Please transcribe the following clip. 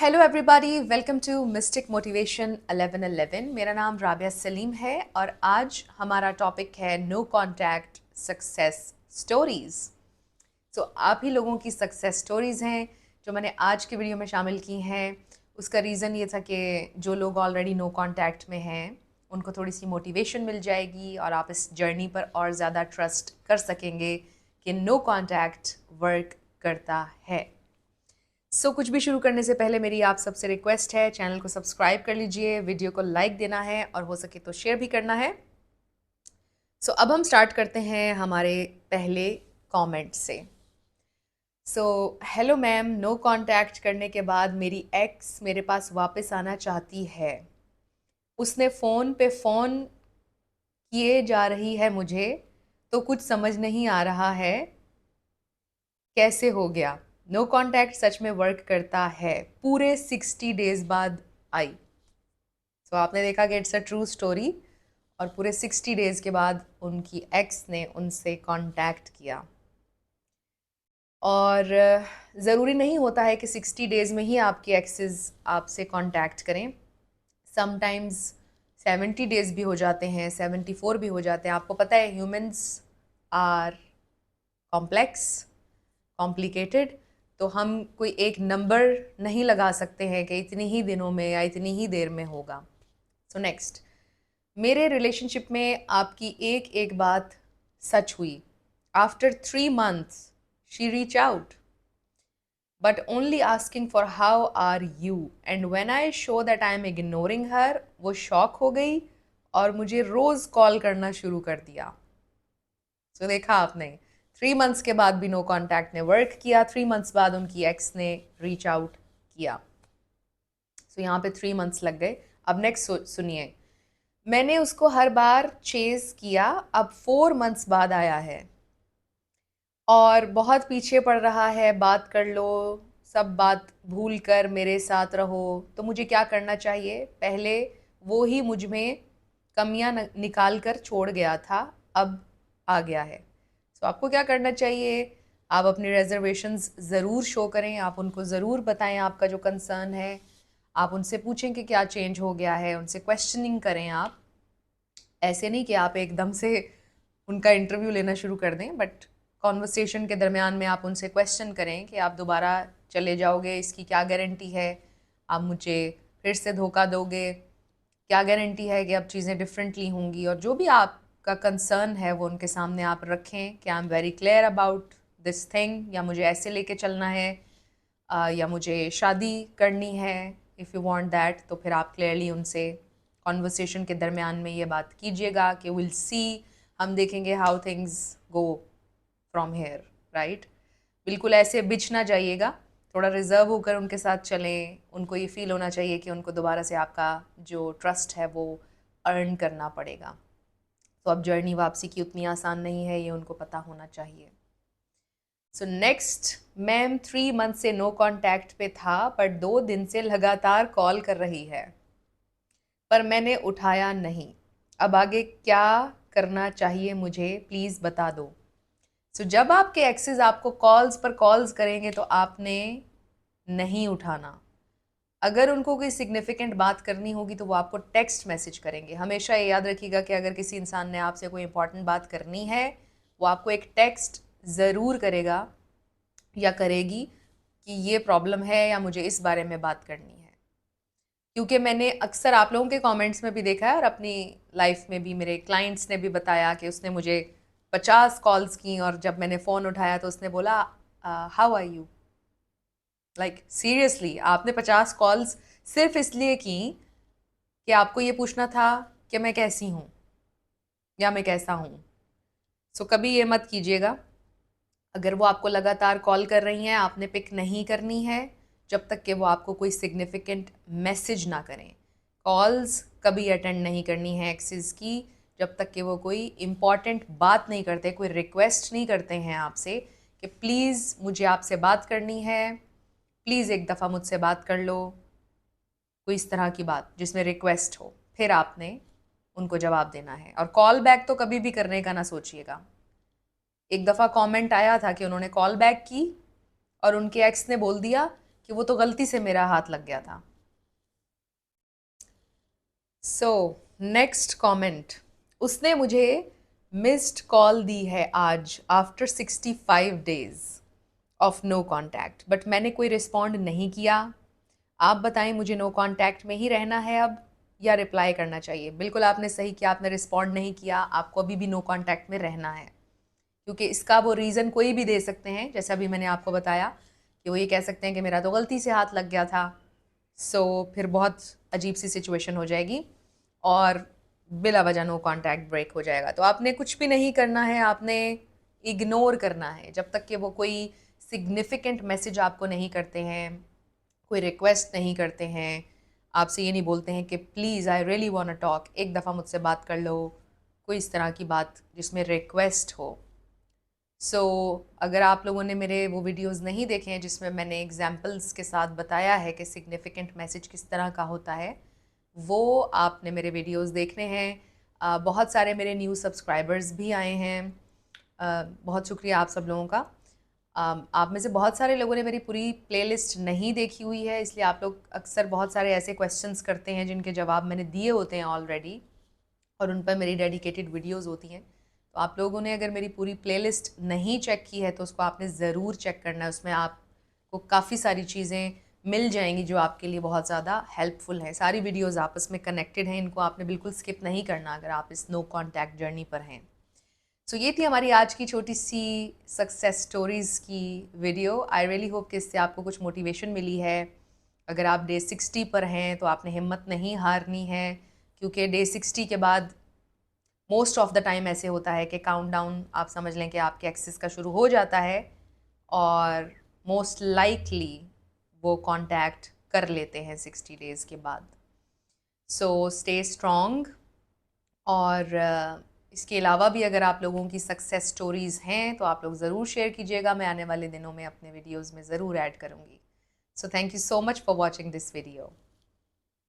Hello everybody, welcome to Mystic Motivation 1111। मेरा नाम राबिया सलीम है और आज हमारा टॉपिक है नो कॉन्टैक्ट सक्सेस स्टोरीज़। सो आप ही लोगों की सक्सेस स्टोरीज़ हैं जो मैंने आज के वीडियो में शामिल की हैं। उसका रीज़न ये था कि जो लोग ऑलरेडी नो कॉन्टैक्ट में हैं उनको थोड़ी सी मोटिवेशन मिल जाएगी और आप इस जर्नी पर और ज़्यादा ट्रस्ट कर सकेंगे कि नो कॉन्टैक्ट वर्क करता है। कुछ भी शुरू करने से पहले मेरी आप सबसे रिक्वेस्ट है, चैनल को सब्सक्राइब कर लीजिए, वीडियो को लाइक देना है और हो सके तो शेयर भी करना है। अब हम स्टार्ट करते हैं हमारे पहले कमेंट से। हेलो मैम, नो कांटेक्ट करने के बाद मेरी एक्स मेरे पास वापस आना चाहती है। उसने फ़ोन पे फ़ोन किए जा रही है मुझे, तो कुछ समझ नहीं आ रहा है कैसे हो गया। नो कांटेक्ट सच में वर्क करता है। पूरे 60 डेज बाद आई। आपने देखा कि इट्स अ ट्रू स्टोरी और पूरे 60 डेज के बाद उनकी एक्स ने उनसे कांटेक्ट किया। और ज़रूरी नहीं होता है कि 60 डेज़ में ही आपकी एक्सेस आपसे कांटेक्ट करें। समटाइम्स 70 डेज़ भी हो जाते हैं, 74 भी हो जाते हैं। आपको पता है ह्यूमंस आर कॉम्प्लेक्स, कॉम्प्लिकेटेड। तो हम कोई एक नंबर नहीं लगा सकते हैं कि इतनी ही दिनों में या इतनी ही देर में होगा। नेक्स्ट, मेरे रिलेशनशिप में आपकी एक एक बात सच हुई। After 3 months she reach out but only asking for how are you, and when I show that I am ignoring her, वो शॉक हो गई और मुझे रोज कॉल करना शुरू कर दिया। देखा आपने, 3 months के बाद भी नो कॉन्टैक्ट ने वर्क किया। 3 months बाद उनकी एक्स ने रीच आउट किया। यहाँ पे 3 months लग गए। अब नेक्स्ट सुनिए, मैंने उसको हर बार चेज किया, अब 4 months बाद आया है और बहुत पीछे पड़ रहा है। बात कर लो, सब बात भूल कर मेरे साथ रहो। तो मुझे क्या करना चाहिए? पहले वो ही मुझ में कमियां निकाल कर छोड़ गया था, अब आ गया है। आपको क्या करना चाहिए? आप अपनी रिजर्वेशंस ज़रूर शो करें, आप उनको ज़रूर बताएं आपका जो कंसर्न है। आप उनसे पूछें कि क्या चेंज हो गया है, उनसे क्वेश्चनिंग करें। आप ऐसे नहीं कि आप एकदम से उनका इंटरव्यू लेना शुरू कर दें, बट कॉन्वर्सेशन के दरमियान में आप उनसे क्वेश्चन करें कि आप दोबारा चले जाओगे, इसकी क्या गारंटी है? आप मुझे फिर से धोखा दोगे? क्या गारंटी है कि अब चीज़ें डिफरेंटली होंगी? और जो भी आपका कंसर्न है वो उनके सामने आप रखें कि I am very clear about this thing, या मुझे ऐसे लेके चलना है, या मुझे शादी करनी है। इफ़ यू वांट दैट, तो फिर आप क्लियरली उनसे कॉन्वर्सेशन के दरमियान में ये बात कीजिएगा कि विल सी, हम देखेंगे how things go from here, right. बिल्कुल ऐसे बिछ ना जाइएगा, थोड़ा रिजर्व होकर उनके साथ चलें। उनको ये फील होना चाहिए कि उनको दोबारा से आपका जो ट्रस्ट है वो अर्न करना पड़ेगा। अब जर्नी वापसी की उतनी आसान नहीं है, ये उनको पता होना चाहिए। नेक्स्ट, मैम 3 month से नो कांटेक्ट पे था पर 2 दिन से लगातार कॉल कर रही है, पर मैंने उठाया नहीं। अब आगे क्या करना चाहिए मुझे, प्लीज़ बता दो। जब आपके एक्सेस आपको कॉल्स पर कॉल्स करेंगे तो आपने नहीं उठाना। अगर उनको कोई सिग्निफिकेंट बात करनी होगी तो वो आपको टेक्स्ट मैसेज करेंगे। हमेशा ये याद रखिएगा कि अगर किसी इंसान ने आपसे कोई इंपॉर्टेंट बात करनी है, वो आपको एक टेक्स्ट ज़रूर करेगा या करेगी कि ये प्रॉब्लम है या मुझे इस बारे में बात करनी है। क्योंकि मैंने अक्सर आप लोगों के कमेंट्स में भी देखा है और अपनी लाइफ में भी मेरे क्लाइंट्स ने भी बताया कि उसने मुझे 50 कॉल्स की और जब मैंने फ़ोन उठाया तो उसने बोला how are you. Like seriously, आपने 50 कॉल्स सिर्फ इसलिए की कि आपको ये पूछना था कि मैं कैसी हूँ या मैं कैसा हूँ। कभी ये मत कीजिएगा। अगर वो आपको लगातार कॉल कर रही हैं, आपने पिक नहीं करनी है जब तक कि वो आपको कोई सिग्निफिकेंट मैसेज ना करें। कॉल्स कभी अटेंड नहीं करनी है एक्सेस की जब तक कि वो कोई इम्पॉर्टेंट बात नहीं करते, कोई रिक्वेस्ट नहीं करते हैं आपसे कि प्लीज़ मुझे आपसे बात करनी है, प्लीज़ एक दफ़ा मुझसे बात कर लो। कोई इस तरह की बात जिसमें रिक्वेस्ट हो, फिर आपने उनको जवाब देना है। और कॉल बैक तो कभी भी करने का ना सोचिएगा। एक दफ़ा कमेंट आया था कि उन्होंने कॉल बैक की और उनके एक्स ने बोल दिया कि कि वो तो गलती से मेरा हाथ लग गया था। सो नेक्स्ट कमेंट, उसने मुझे मिस्ड कॉल दी है आज after 65 days of no contact, but मैंने कोई रिस्पॉन्ड नहीं किया। आप बताएं मुझे नो कांटेक्ट में ही रहना है अब या रिप्लाई करना चाहिए? बिल्कुल आपने सही किया, आपने रिस्पॉन्ड नहीं किया, आपको अभी भी नो कांटेक्ट में रहना है, क्योंकि इसका वो रीज़न कोई भी दे सकते हैं। जैसा अभी मैंने आपको बताया कि वो ये कह सकते हैं कि मेरा तो गलती से हाथ लग गया था, फिर बहुत अजीब सी सिचुएशन हो जाएगी और बिला वजह नो कांटेक्ट ब्रेक हो जाएगा। तो आपने कुछ भी नहीं करना है, आपने इग्नोर करना है जब तक कि वो कोई सिग्निफिकेंट मैसेज आपको नहीं करते हैं, कोई रिक्वेस्ट नहीं करते हैं, आपसे ये नहीं बोलते हैं कि please I really want to talk, एक दफ़ा मुझसे बात कर लो, कोई इस तरह की बात जिसमें रिक्वेस्ट हो। अगर आप लोगों ने मेरे वो वीडियोस नहीं देखे हैं जिसमें मैंने एग्जांपल्स के साथ बताया है कि सिग्निफिकेंट मैसेज किस तरह का होता है, वो आपने मेरे वीडियोस देखने हैं। बहुत सारे मेरे न्यू सब्सक्राइबर्स भी आए हैं, बहुत शुक्रिया आप सब लोगों का। आप में से बहुत सारे लोगों ने मेरी पूरी प्लेलिस्ट नहीं देखी हुई है, इसलिए आप लोग अक्सर बहुत सारे ऐसे क्वेश्चंस करते हैं जिनके जवाब मैंने दिए होते हैं ऑलरेडी और उन पर मेरी डेडिकेटेड वीडियोस होती हैं। तो आप लोगों ने अगर मेरी पूरी प्लेलिस्ट नहीं चेक की है तो उसको आपने ज़रूर चेक करना है। उसमें आपको काफ़ी सारी चीज़ें मिल जाएंगी जो आपके लिए बहुत ज़्यादा हेल्पफुल हैं। सारी वीडियोस आपस में कनेक्टेड हैं, इनको आपने बिल्कुल स्किप नहीं करना अगर आप इस नो कॉन्टैक्ट जर्नी पर हैं। ये थी हमारी आज की छोटी सी सक्सेस स्टोरीज़ की वीडियो। आई रियली होप कि इससे आपको कुछ मोटिवेशन मिली है। अगर आप डे 60 पर हैं तो आपने हिम्मत नहीं हारनी है, क्योंकि डे 60 के बाद मोस्ट ऑफ द टाइम ऐसे होता है कि काउंटडाउन आप समझ लें कि आपके एक्सेस का शुरू हो जाता है और मोस्ट लाइकली वो कांटेक्ट कर लेते हैं 60 डेज़ के बाद। Stay strong. और इसके अलावा भी अगर आप लोगों की सक्सेस स्टोरीज़ हैं तो आप लोग ज़रूर शेयर कीजिएगा, मैं आने वाले दिनों में अपने वीडियोज़ में ज़रूर ऐड करूँगी। Thank you so much for watching this video.